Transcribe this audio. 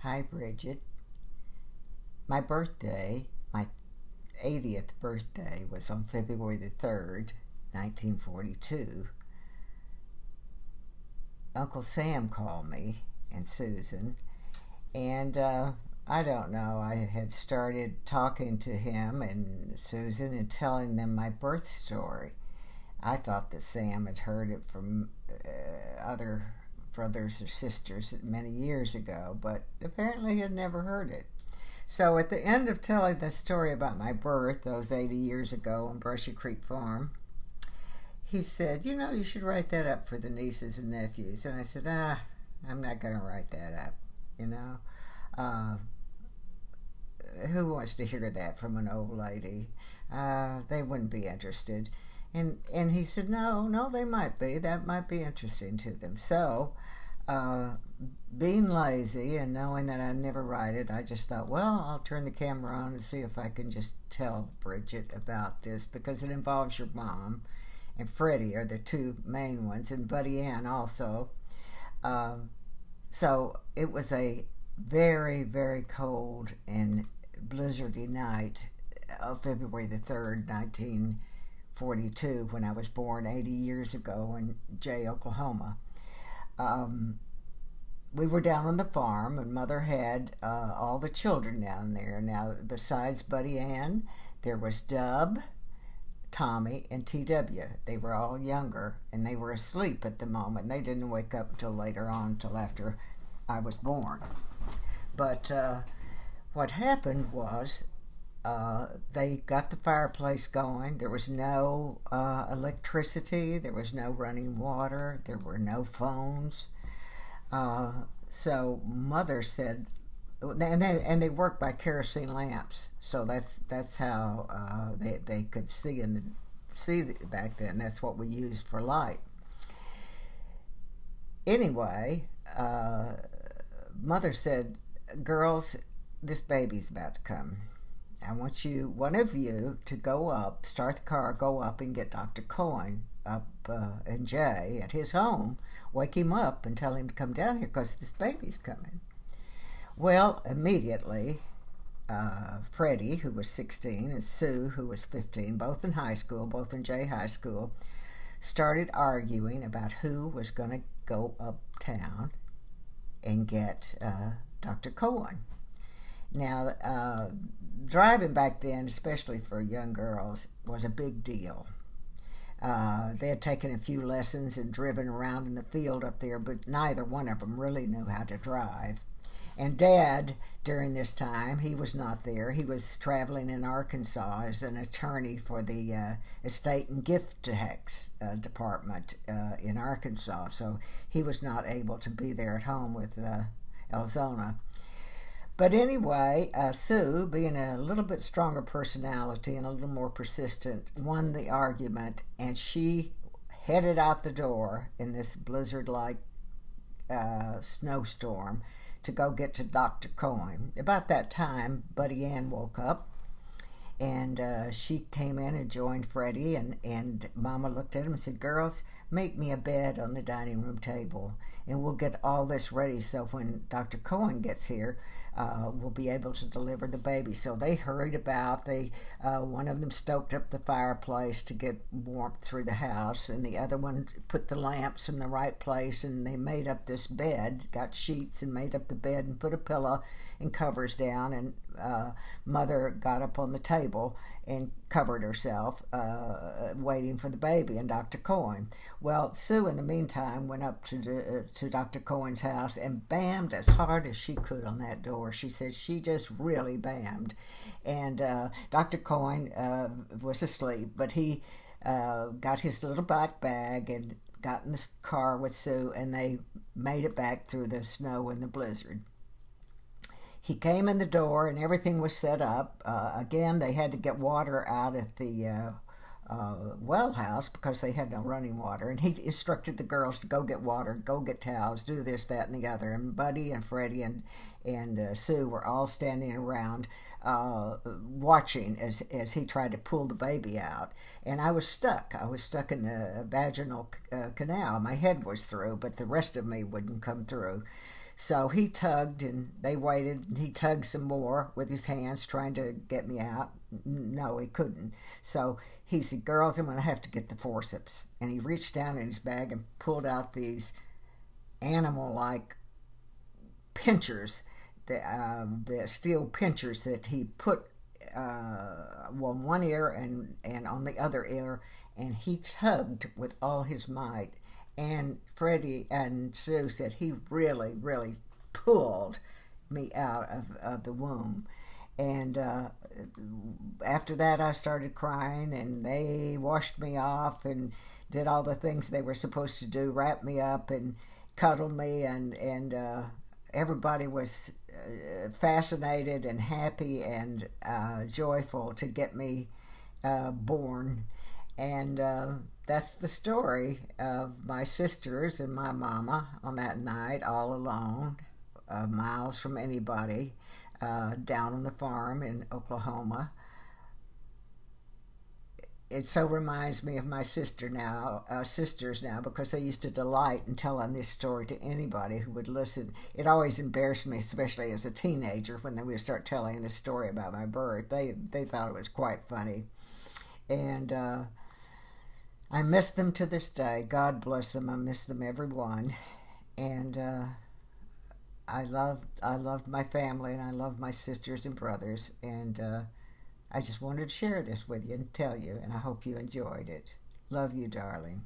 Hi, Bridget. My birthday, my 80th birthday, was on February the 3rd, 1942. Uncle Sam called me and Susan, and I don't know, I had started talking to him and Susan and telling them my birth story. I thought that Sam had heard it from other brothers or sisters many years ago, but apparently he had never heard it. So at the end of telling the story about my birth, those 80 years ago on Brushy Creek Farm, he said, you should write that up for the nieces and nephews. And I said, I'm not going to write that up, you know. Uh, who wants to hear that from an old lady? They wouldn't be interested. And he said, no, they might be. That might be interesting to them. So, being lazy and knowing that I'd never write it, I just thought, well, I'll turn the camera on and see if I can just tell Bridget about this, because it involves your mom and Freddie are the two main ones, and Buddy Ann also. So it was a very, very cold and blizzardy night of February the 3rd, 1942, when I was born 80 years ago in Jay, Oklahoma. We were down on the farm, and Mother had all the children down there. Now, besides Buddy Ann, there was Dub, Tommy, and TW. They were all younger, and they were asleep at the moment. They didn't wake up until later on, until after I was born. But what happened was they got the fireplace going. There was no electricity. There was no running water. There were no phones. So Mother said, and they worked by kerosene lamps. So that's how they could see back then. That's what we used for light. Anyway, Mother said, "Girls, this baby's about to come. I want one of you, to go up, start the car, go up and get Dr. Cohen up in Jay at his home, wake him up and tell him to come down here because this baby's coming." Well, immediately, Freddie, who was 16, and Sue, who was 15, both in high school, both in Jay High School, started arguing about who was going to go uptown and get Dr. Cohen. Now, driving back then, especially for young girls, was a big deal. They had taken a few lessons and driven around in the field up there, but neither one of them really knew how to drive. And Dad, during this time, he was not there. He was traveling in Arkansas as an attorney for the estate and gift tax department in Arkansas. So he was not able to be there at home with Elzona. But anyway, Sue, being a little bit stronger personality and a little more persistent, won the argument, and she headed out the door in this blizzard-like snowstorm to go get to Dr. Cohen. About that time, Buddy Ann woke up, and she came in and joined Freddie, and Mama looked at him and said, "Girls, make me a bed on the dining room table, and we'll get all this ready so when Dr. Cohen gets here, we'll be able to deliver the baby." So they hurried about. One of them stoked up the fireplace to get warmth through the house, and the other one put the lamps in the right place, and they made up this bed, got sheets and made up the bed and put a pillow and covers down, and Mother got up on the table and covered herself, waiting for the baby and Dr. Cohen. Well, Sue, in the meantime, went up to Dr. Cohen's house and bammed as hard as she could on that door. She said she just really bammed. And Dr. Cohen was asleep, but he got his little black bag and got in the car with Sue, and they made it back through the snow and the blizzard. He came in the door and everything was set up. Again, they had to get water out at the well house because they had no running water. And he instructed the girls to go get water, go get towels, do this, that, and the other. And Buddy and Freddie and Sue were all standing around watching as he tried to pull the baby out. And I was stuck. I was stuck in the vaginal canal. My head was through, but the rest of me wouldn't come through. So he tugged, and they waited, and he tugged some more with his hands, trying to get me out. No, he couldn't. So he said, "Girls, I'm going to have to get the forceps." And he reached down in his bag and pulled out these animal-like pinchers, the steel pinchers that he put on one ear and on the other ear, and he tugged with all his might. And Freddie and Sue said he really, really pulled me out of the womb. And after that, I started crying, and they washed me off and did all the things they were supposed to do, wrapped me up and cuddled me, and everybody was fascinated and happy and joyful to get me born. And that's the story of my sisters and my mama on that night, all alone, miles from anybody, down on the farm in Oklahoma. It so reminds me of my sisters now, because they used to delight in telling this story to anybody who would listen. It always embarrassed me, especially as a teenager, when they would start telling this story about my birth. They thought it was quite funny. And I miss them to this day. God bless them. I miss them, every one. And I loved my family, and I love my sisters and brothers. And I just wanted to share this with you and tell you, and I hope you enjoyed it. Love you, darling.